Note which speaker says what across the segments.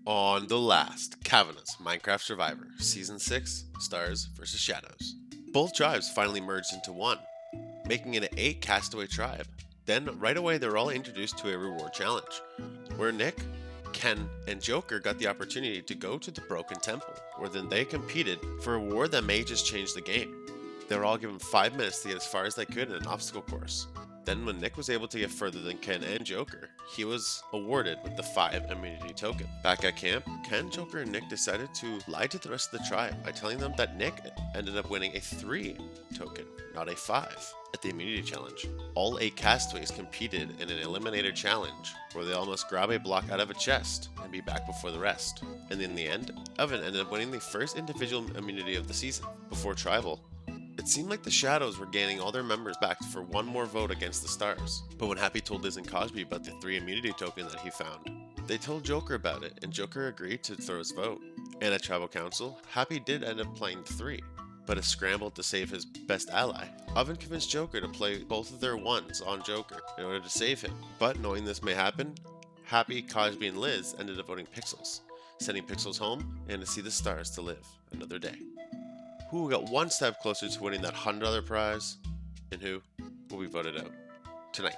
Speaker 1: On the last Kavanah's Minecraft Survivor, Season 6, Stars vs. Shadows. Both tribes finally merged into one, making it an 8 castaway tribe. Then, right away, they were all introduced to a reward challenge, where Nick, Ken, and Joker got the opportunity to go to the Broken Temple, where then they competed for a reward that may just change the game. They were all given 5 minutes to get as far as they could in an obstacle course. Then when Nick was able to get further than Ken and Joker, he was awarded with the 5 immunity token. Back at camp, Ken, Joker, and Nick decided to lie to the rest of the tribe by telling them that Nick ended up winning a 3 token, not a 5, at the immunity challenge. All 8 castaways competed in an eliminator challenge, where they all must grab a block out of a chest and be back before the rest. And in the end, Oven ended up winning the first individual immunity of the season. Before tribal, it seemed like the Shadows were gaining all their members back for one more vote against the Stars. But when Happy told Liz and Cosby about the 3 immunity token that he found, they told Joker about it, and Joker agreed to throw his vote. And at Tribal Council, Happy did end up playing 3, but has scrambled to save his best ally. Oven convinced Joker to play both of their 1s on Joker in order to save him. But knowing this may happen, Happy, Cosby, and Liz ended up voting Pixels, sending Pixels home and to see the Stars to live another day. Who got one step closer to winning that $100 prize, and who will be voted out tonight?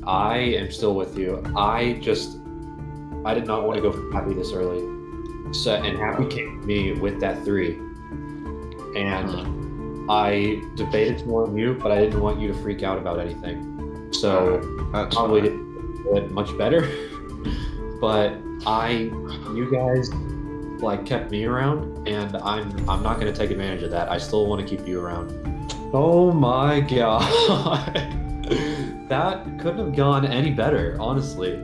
Speaker 2: I am still with you. I did not want to go for Happy this early. So, and Happy came to me with that 3. And I debated to warn you, but I didn't want you to freak out about anything. So probably didn't do it much better. But you guys kept me around, and I'm not gonna take advantage of that. I still want to keep you around. Oh my god. That couldn't have gone any better, honestly.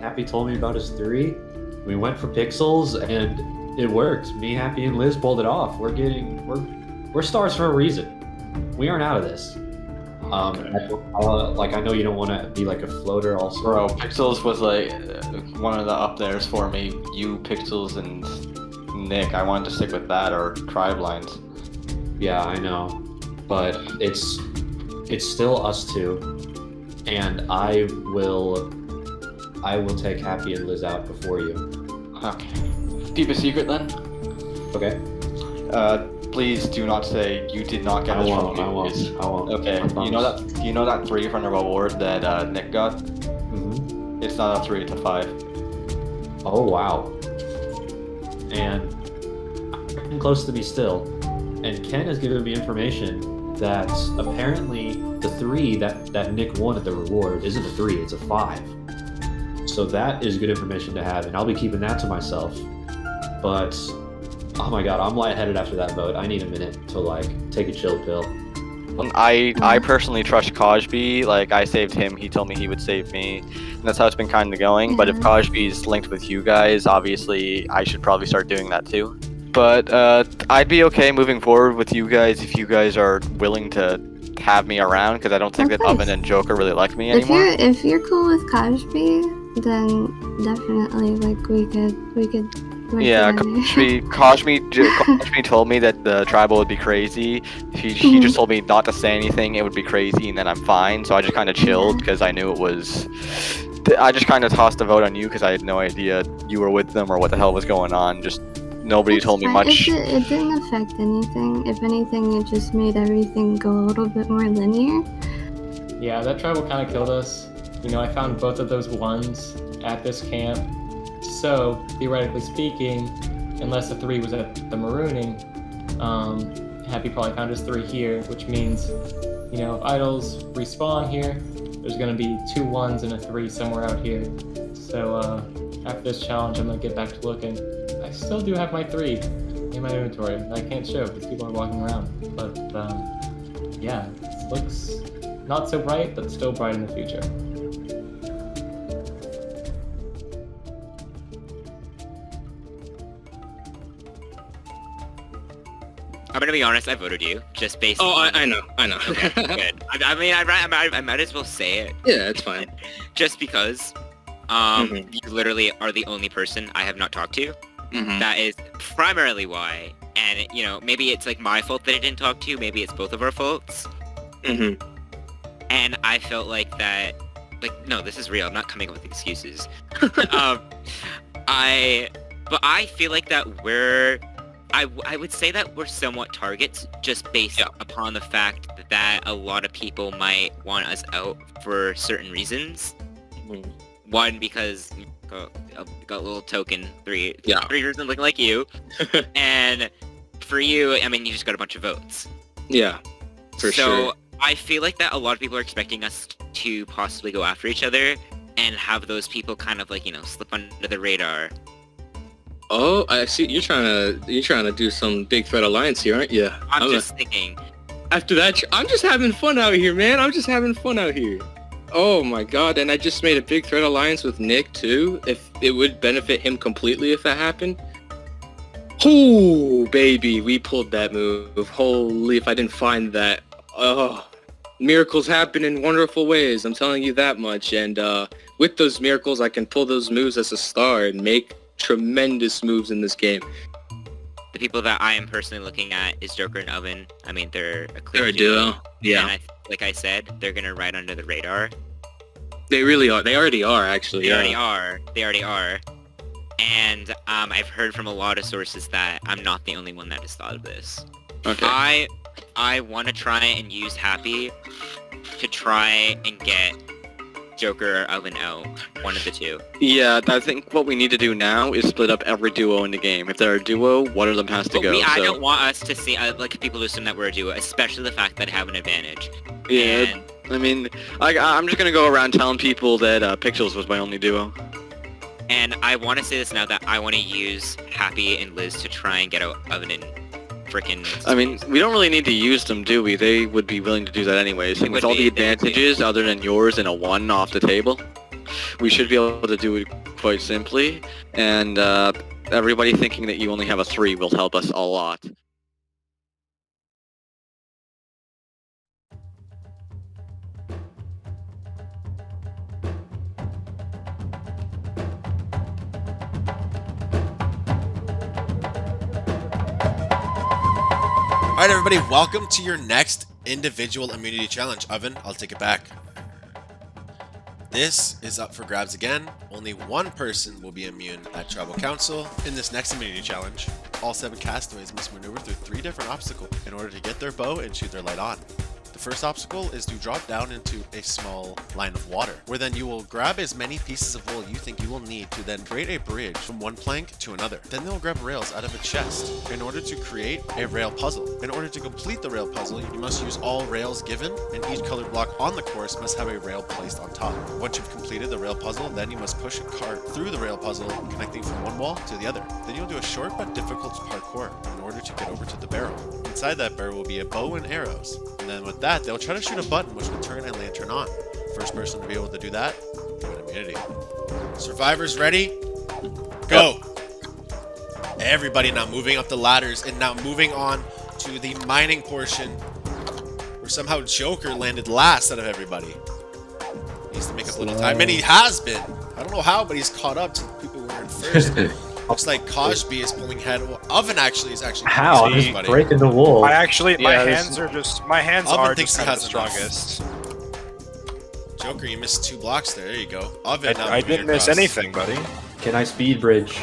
Speaker 2: Happy told me about his 3. We went for Pixels, and it worked. Me, Happy, and Liz pulled it off. We're stars for a reason. We aren't out of this. I know you don't want to be like a floater also.
Speaker 3: Bro, Pixels was one of the up there's for me. You, Pixels, and Nick. I wanted to stick with that or tribe lines.
Speaker 2: Yeah, I know, but it's still us 2, and I will take Happy and Liz out before you.
Speaker 3: Okay. Keep a secret then.
Speaker 2: Okay.
Speaker 3: Please do not say you did not get
Speaker 2: I
Speaker 3: this
Speaker 2: won't.
Speaker 3: from
Speaker 2: I won't.
Speaker 3: Okay. You know that 3 from the reward that Nick got?
Speaker 2: Mm-hmm.
Speaker 3: It's not a 3, it's a 5.
Speaker 2: Oh wow. And I'm close to me still. And Ken has given me information that apparently the 3 that Nick won at the reward isn't a 3, it's a 5. So that is good information to have, and I'll be keeping that to myself. But oh my god, I'm lightheaded after that vote. I need a minute to take a chill pill.
Speaker 3: I personally trust Cosby. I saved him, he told me he would save me, and that's how it's been kind of going. But if Cosby's linked with you guys, obviously I should probably start doing that too. But I'd be okay moving forward with you guys if you guys are willing to have me around, because I don't think that Oven and Joker really like me anymore.
Speaker 4: If you're cool with Cosby, then definitely we could
Speaker 3: Yeah, Kashmi told me that the tribal would be crazy. He just told me not to say anything. It would be crazy, and then I'm fine. So I just kind of chilled because I knew it was. I just kind of tossed a vote on you because I had no idea you were with them or what the hell was going on. Just nobody told me much.
Speaker 4: It didn't affect anything. If anything, it just made everything go a little bit more linear.
Speaker 5: Yeah, that tribal kind of killed us. You know, I found both of those ones at this camp. So, theoretically speaking, unless the 3 was at the marooning, Happy probably found his 3 here, which means, you know, if idols respawn here, there's going to be 2 1s and a 3 somewhere out here. So, after this challenge, I'm going to get back to looking. I still do have my 3 in my inventory. I can't show because people are walking around. But, yeah, it looks not so bright, but still bright in the future.
Speaker 6: I'm gonna be honest. I voted you just based.
Speaker 7: Oh,
Speaker 6: on...
Speaker 7: I know.
Speaker 6: Okay, good. I mean, I might as well say it.
Speaker 7: Yeah, it's fine.
Speaker 6: Just because, you literally are the only person I have not talked to. That is primarily why. And you know, maybe it's like my fault that I didn't talk to you. Maybe it's both of our faults. And I felt like that. Like, no, this is real. I'm not coming up with excuses. But I feel like that we're. I would say that we're somewhat targets just based upon the fact that a lot of people might want us out for certain reasons. One, because got a little token, 3 reasons looking like you. And for you, I mean, you just got a bunch of votes.
Speaker 7: Yeah, for sure.
Speaker 6: So I feel like that a lot of people are expecting us to possibly go after each other and have those people kind of like, you know, slip under the radar.
Speaker 7: Oh, I see. You're trying to do some big threat alliance here, aren't you?
Speaker 6: I'm just thinking.
Speaker 7: After that, I'm just having fun out here, man. I'm just having fun out here. Oh my god! And I just made a big threat alliance with Nick too. If it would benefit him completely if that happened. Oh, baby, we pulled that move. Holy! If I didn't find that, miracles happen in wonderful ways. I'm telling you that much. And with those miracles, I can pull those moves as a star and make tremendous moves in this game.
Speaker 6: The people that I am personally looking at is Joker and Oven. I mean, they're a clear
Speaker 7: They're a duo. Yeah.
Speaker 6: And like I said, they're gonna ride under the radar.
Speaker 7: They really are. They already are, actually.
Speaker 6: They already are. And I've heard from a lot of sources that I'm not the only one that has thought of this.
Speaker 7: Okay.
Speaker 6: I want to try and use Happy to try and get Joker or Oven out, one of the 2.
Speaker 3: Yeah, I think what we need to do now is split up every duo in the game. If they're a duo, one of them has to go.
Speaker 6: I don't want us to see, like, people to assume that we're a duo, especially the fact that I have an advantage.
Speaker 3: Yeah,
Speaker 6: and,
Speaker 3: I mean, I'm just gonna go around telling people that Pixels was my only duo.
Speaker 6: And I want to say this now that I want to use Happy and Liz to try and get out Oven and frickin'...
Speaker 3: I mean, we don't really need to use them, do we? They would be willing to do that anyways. And with all the advantages other than yours and a 1 off the table, we should be able to do it quite simply. And everybody thinking that you only have a 3 will help us a lot.
Speaker 1: Alright everybody, welcome to your next individual immunity challenge. Oven, I'll take it back. This is up for grabs again. Only one person will be immune at Tribal Council. In this next immunity challenge, all 7 castaways must maneuver through 3 different obstacles in order to get their bow and shoot their light on. The first obstacle is to drop down into a small line of water, where then you will grab as many pieces of wool you think you will need to then create a bridge from one plank to another. Then they'll grab rails out of a chest in order to create a rail puzzle. In order to complete the rail puzzle, you must use all rails given, and each colored block on the course must have a rail placed on top. Once you've completed the rail puzzle, then you must push a cart through the rail puzzle, connecting from one wall to the other. Then you'll do a short but difficult parkour in order to get over to the barrel. Inside that barrel will be a bow and arrows, and then with that, they'll try to shoot a button which will turn a lantern on. First person to be able to do that, give an immunity. Survivors ready? Go! Everybody now moving up the ladders and now moving on to the mining portion, where somehow Joker landed last out of everybody. He needs to make up a little time, and he has been. I don't know how, but he's caught up to the people who were in first. Looks like Cosby is pulling head. Well, Oven actually is actually.
Speaker 2: How? I'm just
Speaker 1: buddy.
Speaker 2: breaking the wall.
Speaker 8: I actually, my
Speaker 3: Yeah,
Speaker 8: hands are just, my hands
Speaker 1: Oven
Speaker 8: are
Speaker 1: thinks
Speaker 8: just
Speaker 1: he
Speaker 8: kind of the
Speaker 1: has
Speaker 8: strongest.
Speaker 1: Joker, you missed 2 blocks there. There you go. Oven.
Speaker 8: I didn't miss anything, buddy.
Speaker 2: Can I speed bridge?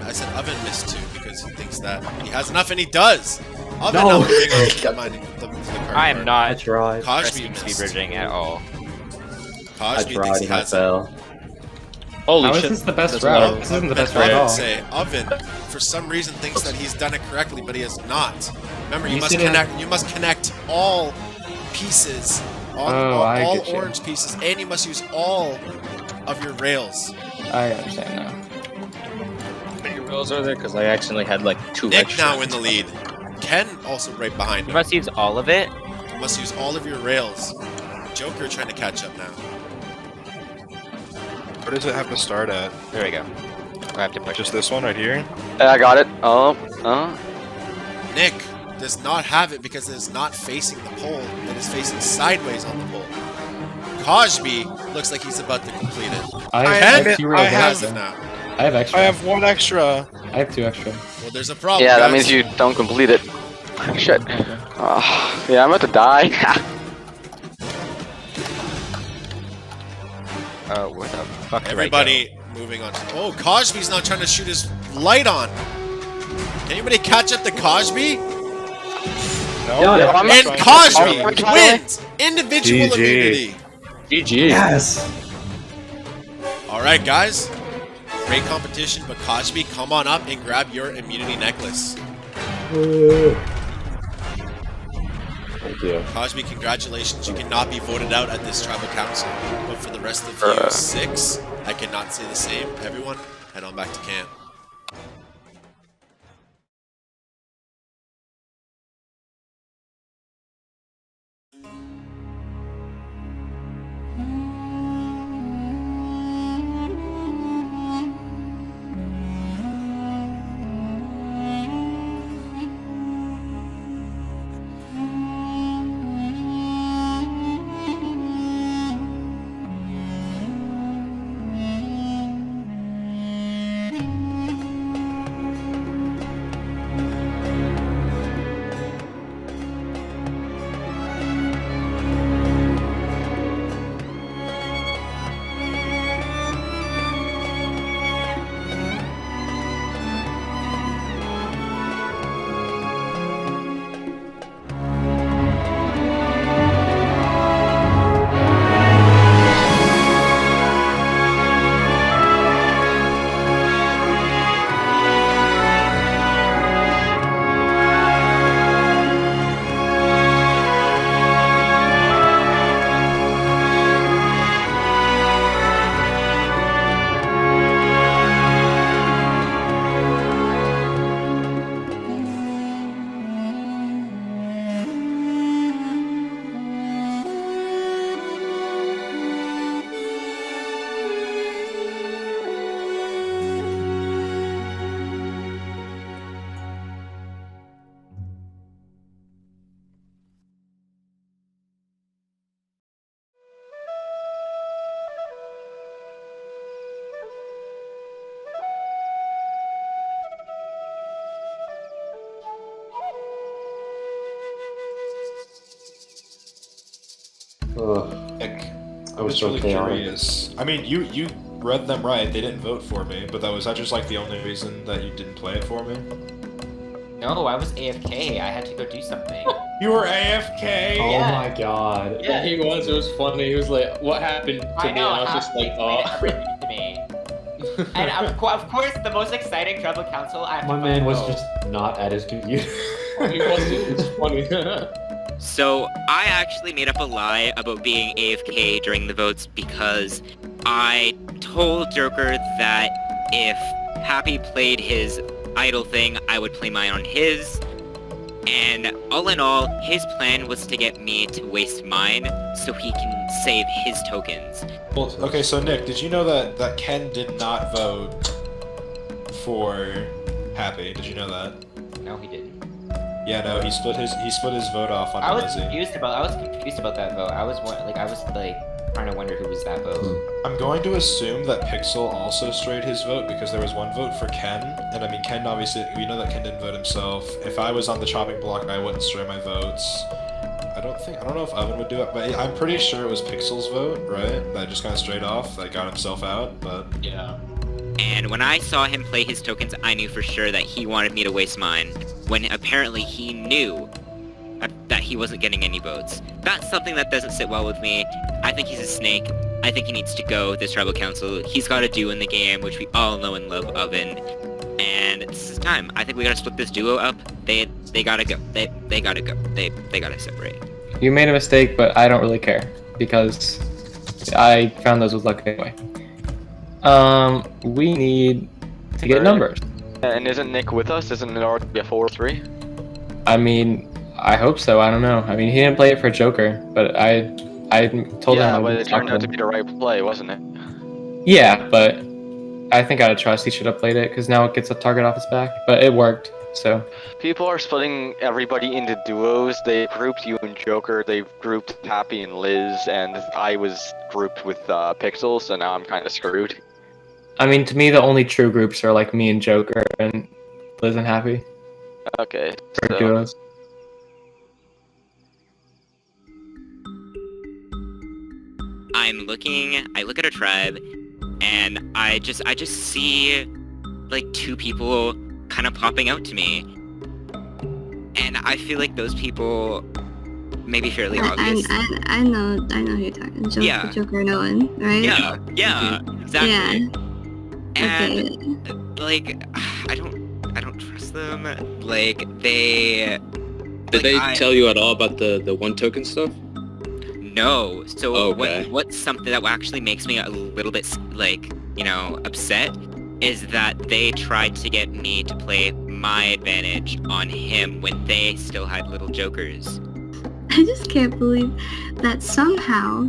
Speaker 1: I said Oven missed 2 because he thinks that he has enough, and he does. Oven
Speaker 2: No.
Speaker 1: not moving on the card.
Speaker 9: I am
Speaker 2: I
Speaker 9: not
Speaker 2: tried.
Speaker 1: Cosby
Speaker 9: risking speed
Speaker 1: missed.
Speaker 9: bridging at all.
Speaker 2: I
Speaker 1: Cosby thinks
Speaker 2: tried
Speaker 1: he
Speaker 2: and I
Speaker 1: has it.
Speaker 2: fell.
Speaker 5: Holy How shit. Is this the best route? This isn't the best route at all.
Speaker 1: Say Oven, for some reason, thinks that he's done it correctly, but he has not. Remember, you
Speaker 5: You
Speaker 1: must
Speaker 5: see that-
Speaker 1: connect. You must connect all pieces, all
Speaker 5: I get you.
Speaker 1: orange pieces, and you must use all of your rails.
Speaker 5: I understand now.
Speaker 9: How many rails are there? Because I accidentally had like 2
Speaker 1: Nick
Speaker 9: extra.
Speaker 1: now in the lead. Ken also right behind
Speaker 9: You
Speaker 1: him.
Speaker 9: must use all of it.
Speaker 1: You must use all of your rails. Joker trying to catch up now.
Speaker 8: Where does it have to start at?
Speaker 9: There we go. I have to push.
Speaker 8: Just this one right here?
Speaker 3: I got it.
Speaker 1: Nick does not have it because it is not facing the pole. It is facing sideways on the pole. Cosby looks like he's about to complete it.
Speaker 5: I
Speaker 1: Ken
Speaker 5: have 2 rails
Speaker 8: I have-
Speaker 5: extra.
Speaker 1: now.
Speaker 5: I have extra.
Speaker 8: I have 1 extra.
Speaker 5: I have 2 extra.
Speaker 1: Well, there's a problem.
Speaker 3: Yeah, that
Speaker 1: guys.
Speaker 3: means you don't complete it. Shit. Yeah, I'm about to die.
Speaker 9: Oh, what the fuck?
Speaker 1: Everybody moving on. Oh, Cosby's now trying to shoot his light on. Can anybody catch up to Cosby?
Speaker 8: No,
Speaker 2: Yeah,
Speaker 3: I'm
Speaker 1: And
Speaker 3: not
Speaker 1: Cosby
Speaker 3: I'm trying.
Speaker 1: wins individual
Speaker 2: GG.
Speaker 1: immunity.
Speaker 5: GG.
Speaker 2: Yes.
Speaker 1: All right, guys. Great competition, but Cosby, come on up and grab your immunity necklace.
Speaker 2: Thank you.
Speaker 1: Cosby, congratulations. You cannot be voted out at this tribal council. But for the rest of you 6, I cannot say the same. Everyone, head on back to camp.
Speaker 8: Nick,
Speaker 2: I
Speaker 8: I'm
Speaker 2: was
Speaker 8: just
Speaker 2: so
Speaker 8: really
Speaker 2: chaotic.
Speaker 8: curious. I mean, you read them right. They didn't vote for me, but was that just like the only reason that you didn't play it for me?
Speaker 10: No, I was AFK. I had to go do something.
Speaker 8: You were AFK.
Speaker 2: Oh
Speaker 10: Yeah.
Speaker 2: my god.
Speaker 5: Yeah, he was. It was funny. He was like, "What happened to
Speaker 10: I
Speaker 5: me?"
Speaker 10: know.
Speaker 5: And I was just like, "Oh."
Speaker 10: Everything to me. And of course, the most exciting tribal council. I have
Speaker 2: My
Speaker 10: to
Speaker 2: man was
Speaker 10: go.
Speaker 2: just not at his computer.
Speaker 5: He wasn't. It's funny.
Speaker 6: So I actually made up a lie about being AFK during the votes because I told Joker that if Happy played his idle thing, I would play mine on his. And all in all, his plan was to get me to waste mine so he can save his tokens.
Speaker 8: Well, okay, so Nick, did you know that Ken did not vote for Happy? Did you know that?
Speaker 10: No, he didn't.
Speaker 8: Yeah, no, he split his vote off on
Speaker 10: I was
Speaker 8: Lizzie.
Speaker 10: confused about that vote. I was trying to wonder who was that vote.
Speaker 8: I'm going to assume that Pixel also strayed his vote because there was one vote for Ken, and I mean Ken obviously, we know that Ken didn't vote himself. If I was on the chopping block, I wouldn't stray my votes. I don't know if Oven would do it, but I'm pretty sure it was Pixel's vote, right? That just kind of strayed off, that got himself out, but...
Speaker 2: Yeah.
Speaker 6: And when I saw him play his tokens, I knew for sure that he wanted me to waste mine, when apparently he knew that he wasn't getting any votes. That's something that doesn't sit well with me. I think he's a snake. I think he needs to go, this tribal council. He's got a duo in the game, which we all know and love, Oven. And this is time. I think we gotta split this duo up. They gotta go. They gotta go. They gotta separate.
Speaker 5: You made a mistake, but I don't really care because I found those with luck anyway. We need to get numbers.
Speaker 3: And isn't Nick with us? Isn't it already a 4-3?
Speaker 5: I mean, I hope so. I don't know. I mean, he didn't play it for Joker, but I told him.
Speaker 3: Yeah, but it turned out to be the right play, wasn't it?
Speaker 5: Yeah, but I think out of trust, he should have played it because now it gets a target off his back. But it worked. So
Speaker 3: people are splitting everybody into duos. They grouped you and Joker. They've grouped Happy and Liz, and I was grouped with Pixel. So now I'm kind of screwed.
Speaker 5: I mean, to me, the only true groups are like me and Joker and Liz and Happy.
Speaker 3: Okay.
Speaker 5: For duos.
Speaker 6: I look at a tribe, and I just see like two people kind of popping out to me, and I feel like those people may be fairly obvious.
Speaker 4: I know who you're talking. Joker, no one, right?
Speaker 6: Yeah, exactly.
Speaker 4: Yeah.
Speaker 6: And like, I don't trust them. Like they.
Speaker 7: Did they tell you at all about the one token stuff?
Speaker 6: No. So
Speaker 7: okay.
Speaker 6: what's something that actually makes me a little bit upset is that they tried to get me to play my advantage on him when they still had little jokers.
Speaker 4: I just can't believe that somehow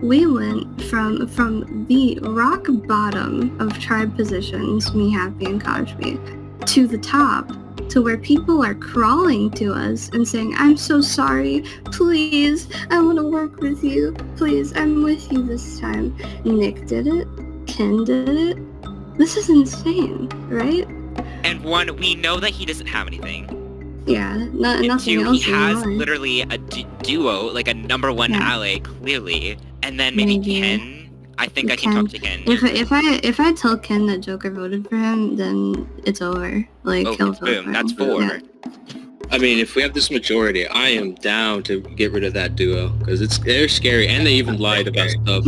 Speaker 4: we went from the rock bottom of tribe positions, me, Happy, and Kajbi, to the top, to where people are crawling to us and saying, I'm so sorry, please, I want to work with you, please, I'm with you this time. Nick did it, Ken did it. This is insane, right?
Speaker 6: And one, we know that he doesn't have anything.
Speaker 4: Yeah, nothing else.
Speaker 6: He has literally a duo, like a number one ally, clearly. And then maybe Ken. I think I can talk to Ken.
Speaker 4: If I tell Ken that Joker voted for him, then it's over. Like, he'll vote for him.
Speaker 6: That's 4.
Speaker 4: Yeah.
Speaker 7: I mean, if we have this majority, I am down to get rid of that duo because they're scary and they even lied about stuff.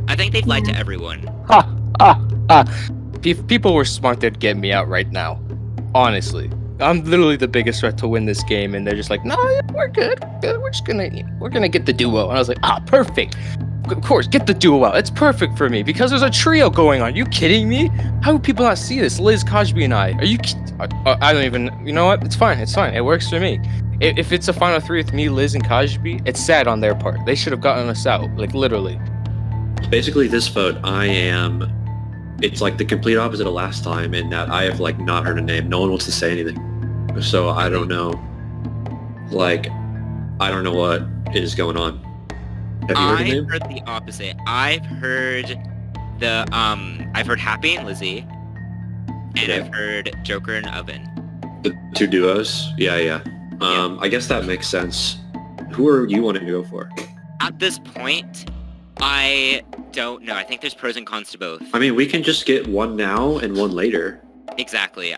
Speaker 6: I think they've lied to everyone.
Speaker 9: If people were smart, they'd get me out right now. Honestly, I'm literally the biggest threat to win this game, and they're just like, "No, we're good. We're gonna get the duo." And I was like, "Perfect. Of course, get the duo out. It's perfect for me because there's a trio going on. Are you kidding me? How do people not see this? Liz, Kajbi, and I. Are you? I don't even. You know what? It's fine. It's fine. It works for me. If it's a final 3 with me, Liz, and Kajbi, it's sad on their part. They should have gotten us out. Like literally."
Speaker 11: Basically, this vote, it's like the complete opposite of last time in that I have like not heard a name. No one wants to say anything. So I don't know. Like, I don't know what is going on. Have you heard a name?
Speaker 6: I've heard the opposite. I've heard I've heard Happy and Lizzie. And I've heard Joker and Oven.
Speaker 11: The 2 duos? Yeah. I guess that makes sense. Who are you wanting to go for?
Speaker 6: At this point, I don't know. I think there's pros and cons to both.
Speaker 11: I mean, we can just get one now and one later.
Speaker 6: Exactly.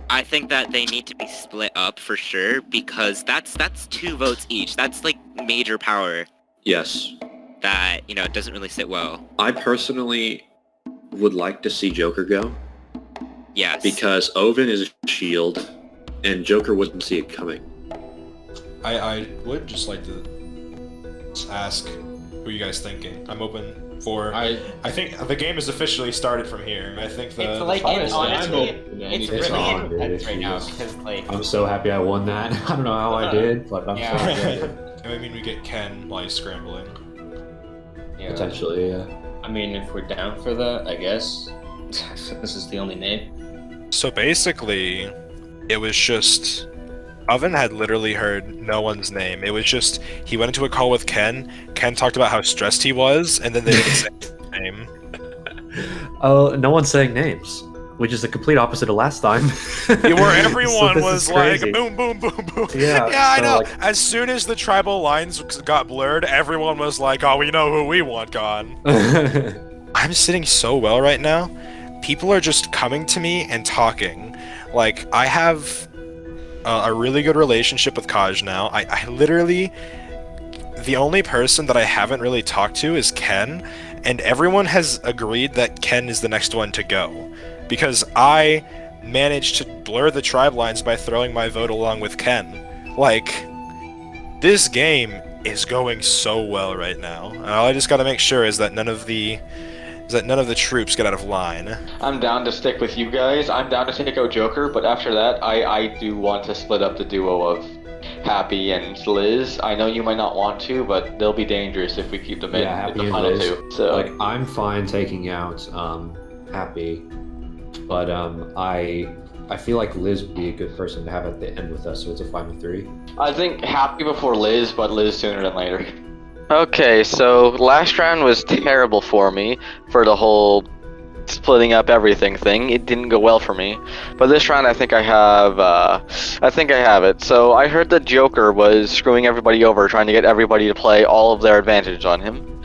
Speaker 6: I think that they need to be split up for sure because that's 2 votes each. That's like major power.
Speaker 11: Yes.
Speaker 6: That, doesn't really sit well.
Speaker 11: I personally would like to see Joker go.
Speaker 6: Yes.
Speaker 11: Because Oven is a shield and Joker wouldn't see it coming.
Speaker 8: I would just like to ask who you guys thinking. I'm open for. I think the game is officially started from here. I think
Speaker 10: it's like honestly, it's really intense right now because like
Speaker 2: I'm so happy I won that. I don't know how I did, but I'm so happy.
Speaker 8: I mean, we get Ken while he's scrambling.
Speaker 2: Yeah. Potentially, yeah.
Speaker 9: I mean, if we're down for that, I guess this is the only name.
Speaker 8: So basically, it was just Oven had literally heard no one's name. It was just, he went into a call with Ken. Ken talked about how stressed he was, and then they didn't say his name.
Speaker 2: Oh, no one's saying names, which is the complete opposite of last time.
Speaker 8: Where everyone
Speaker 2: this
Speaker 8: was
Speaker 2: is
Speaker 8: like,
Speaker 2: crazy.
Speaker 8: boom, boom, boom, boom.
Speaker 2: Yeah,
Speaker 8: I
Speaker 2: so,
Speaker 8: know.
Speaker 2: like-
Speaker 8: As soon as the tribal lines got blurred, everyone was like, oh, we know who we want gone. I'm sitting so well right now. People are just coming to me and talking. Like, I have a really good relationship with Kaj now. I literally... The only person that I haven't really talked to is Ken, and everyone has agreed that Ken is the next one to go. Because I managed to blur the tribe lines by throwing my vote along with Ken. Like, this game is going so well right now. And all I just gotta make sure is that none of the troops get out of line.
Speaker 3: I'm down to stick with you guys. I'm down to take out Joker, but after that, I do want to split up the duo of Happy and Liz. I know you might not want to, but they'll be dangerous if we keep them in
Speaker 2: Happy
Speaker 3: the
Speaker 2: and
Speaker 3: final
Speaker 2: Liz.
Speaker 3: two. So
Speaker 2: Like, I'm fine taking out Happy, but I feel like Liz would be a good person to have at the end with us, so it's a final 3.
Speaker 3: I think Happy before Liz, but Liz sooner than later. Okay, so last round was terrible for me for the whole splitting up everything thing. It didn't go well for me, but this round I think I have it. So I heard that Joker was screwing everybody over, trying to get everybody to play all of their advantage on him.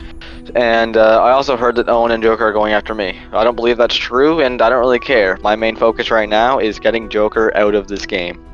Speaker 3: And I also heard that Owen and Joker are going after me. I don't believe that's true, and I don't really care. My main focus right now is getting Joker out of this game.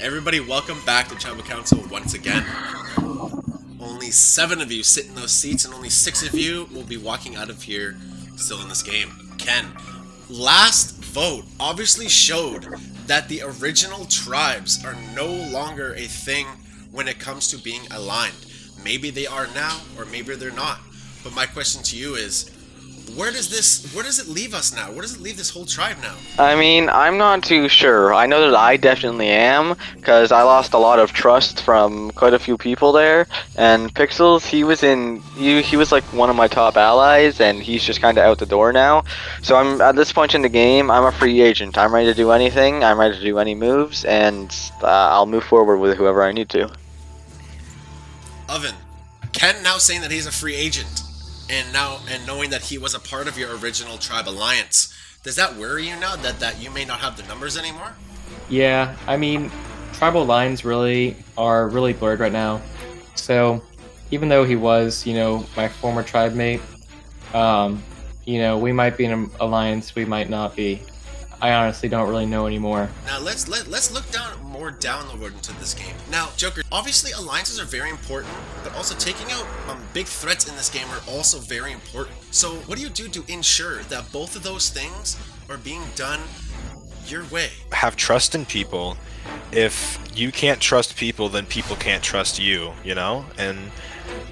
Speaker 1: Everybody, welcome back to Tribal Council once again. Only 7 of you sit in those seats, and only 6 of you will be walking out of here still in this game. Ken, last vote obviously showed that the original tribes are no longer a thing when it comes to being aligned. Maybe they are now, or maybe they're not. But my question to you is, where does it leave us now? Where does it leave this whole tribe now?
Speaker 3: I mean, I'm not too sure. I know that I definitely am, because I lost a lot of trust from quite a few people there. And Pixels, he was like one of my top allies, and he's just kind of out the door now. So I'm at this point in the game, I'm a free agent. I'm ready to do anything. I'm ready to do any moves, and I'll move forward with whoever I need to.
Speaker 1: Oven, Ken now saying that he's a free agent. And knowing that he was a part of your original tribe alliance, does that worry you now that you may not have the numbers anymore?
Speaker 5: Yeah, I mean, tribal lines are really blurred right now. So even though he was, my former tribe mate, we might be in an alliance, we might not be. I honestly don't really know anymore.
Speaker 1: Now let's look more down the road into this game. Now, Joker, obviously alliances are very important, but also taking out big threats in this game are also very important. So what do you do to ensure that both of those things are being done your way?
Speaker 8: Have trust in people. If you can't trust people, then people can't trust you, And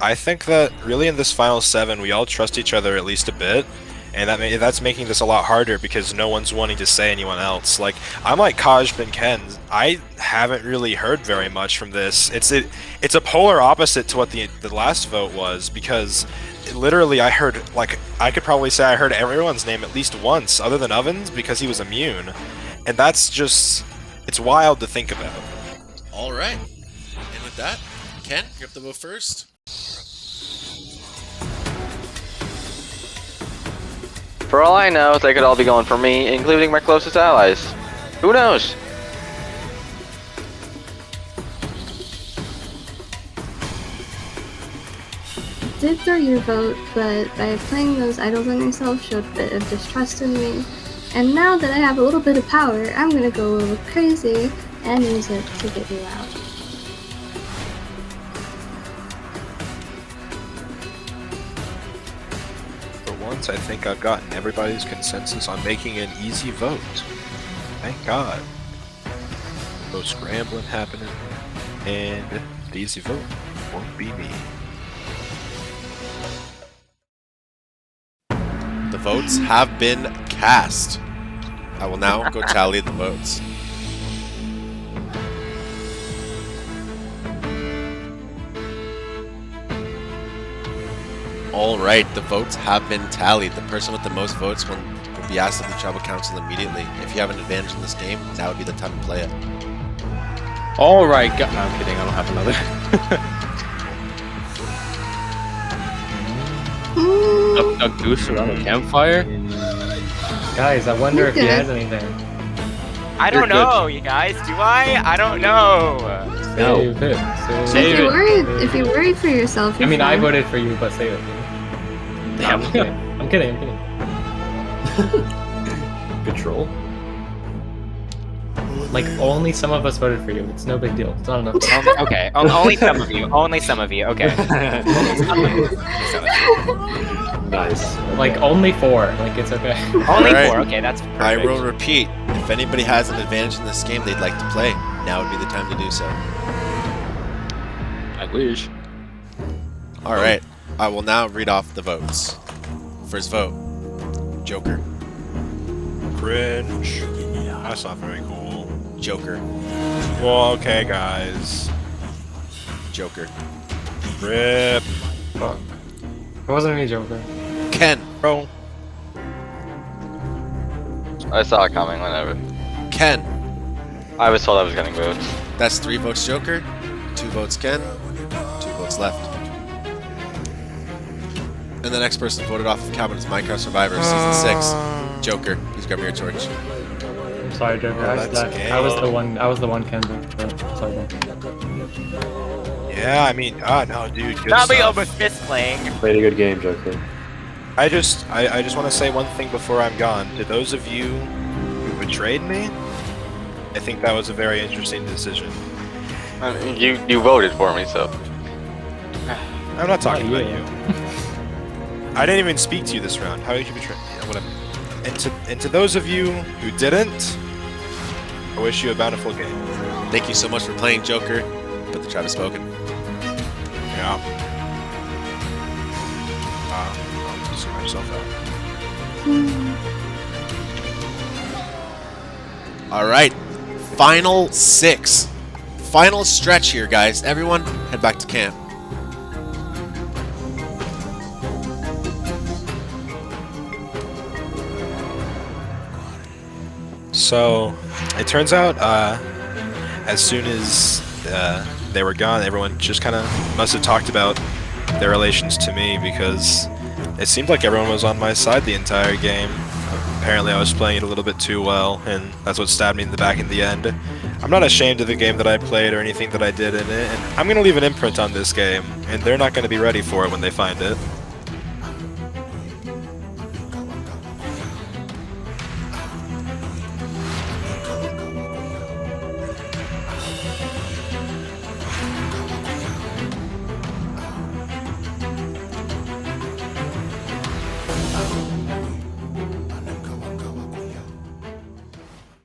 Speaker 8: I think that really in this final 7, we all trust each other at least a bit. And that's making this a lot harder because no one's wanting to say anyone else. Like, I'm like Kaj and Ken. I haven't really heard very much from this. It's a polar opposite to what the last vote was, because literally I could probably say I heard everyone's name at least once, other than Ovens, because he was immune. And that's just, it's wild to think about.
Speaker 1: All right. And with that, Ken, you have to vote first.
Speaker 3: For all I know, they could all be going for me, including my closest allies. Who knows?
Speaker 4: Did throw your vote, but by playing those idols on yourself showed a bit of distrust in me. And now that I have a little bit of power, I'm gonna go a little crazy and use it to get you out.
Speaker 8: For once, I think I've gotten everybody's consensus on making an easy vote. Thank God. No scrambling happening, and the easy vote won't be me.
Speaker 1: The votes have been cast. I will now go tally the votes. Alright, the votes have been tallied. The person with the most votes will be asked of the tribal council immediately. If you have an advantage in this game, now would be the time to play it.
Speaker 9: All right, no, I'm kidding. I don't have another. a goose around a campfire.
Speaker 5: Guys, I wonder if he has anything.
Speaker 10: I don't know, you guys. Do I? I don't know.
Speaker 5: Save it.
Speaker 9: Save it.
Speaker 4: If you're worried for yourself,
Speaker 5: I mean, I
Speaker 4: fine.
Speaker 5: voted for you, but save it.
Speaker 9: Damn.
Speaker 5: I'm kidding.
Speaker 2: Good troll.
Speaker 10: Like, only some of us voted for you. It's no big deal. It's not enough.
Speaker 6: Okay, only some of you. Only some of you. Okay.
Speaker 2: Nice.
Speaker 10: Like, only 4. Like, it's okay.
Speaker 6: Only
Speaker 1: Alright.
Speaker 6: 4. Okay, that's perfect.
Speaker 1: I will repeat, if anybody has an advantage in this game they'd like to play, now would be the time to do so.
Speaker 9: I wish.
Speaker 1: Alright, I will now read off the votes. First vote, Joker.
Speaker 8: Cringe. That's not very cool.
Speaker 1: Joker.
Speaker 8: Well, okay, guys.
Speaker 1: Joker.
Speaker 8: Rip.
Speaker 5: Fuck. It wasn't me, Joker.
Speaker 1: Ken.
Speaker 8: Bro.
Speaker 3: I saw it coming whenever.
Speaker 1: Ken.
Speaker 3: I was told I was getting votes.
Speaker 1: That's 3 votes Joker, 2 votes Ken, 2 votes left. And the next person voted off of Kavanah's Minecraft Survivor Season 6, Joker. Please grab me your torch.
Speaker 5: I'm sorry, Joker.
Speaker 8: Oh,
Speaker 5: I was
Speaker 8: that's
Speaker 5: the one. I was the one, Ken. Sorry, bro.
Speaker 8: Yeah, I mean, no, dude. Good
Speaker 6: Not me
Speaker 8: stuff.
Speaker 6: almost fist playing.
Speaker 2: Played a good game, Joker.
Speaker 8: I just want to say one thing before I'm gone. To those of you who betrayed me, I think that was a very interesting decision.
Speaker 3: I mean, you voted for me, so.
Speaker 8: I'm not talking
Speaker 5: Not
Speaker 8: about you. I didn't even speak to you this round. How did you betray me? Yeah, whatever. And to those of you who didn't, I wish you a bountiful game.
Speaker 1: Thank you so much for playing Joker, but the tribe has spoken.
Speaker 8: Yeah. I'll see myself out.
Speaker 1: Alright, final 6. Final stretch here, guys. Everyone, head back to camp.
Speaker 8: So, it turns out, as soon as they were gone, everyone just kind of must have talked about their relations to me, because it seemed like everyone was on my side the entire game. Apparently I was playing it a little bit too well, and that's what stabbed me in the back in the end. I'm not ashamed of the game that I played or anything that I did in it, and I'm going to leave an imprint on this game, and they're not going to be ready for it when they find it.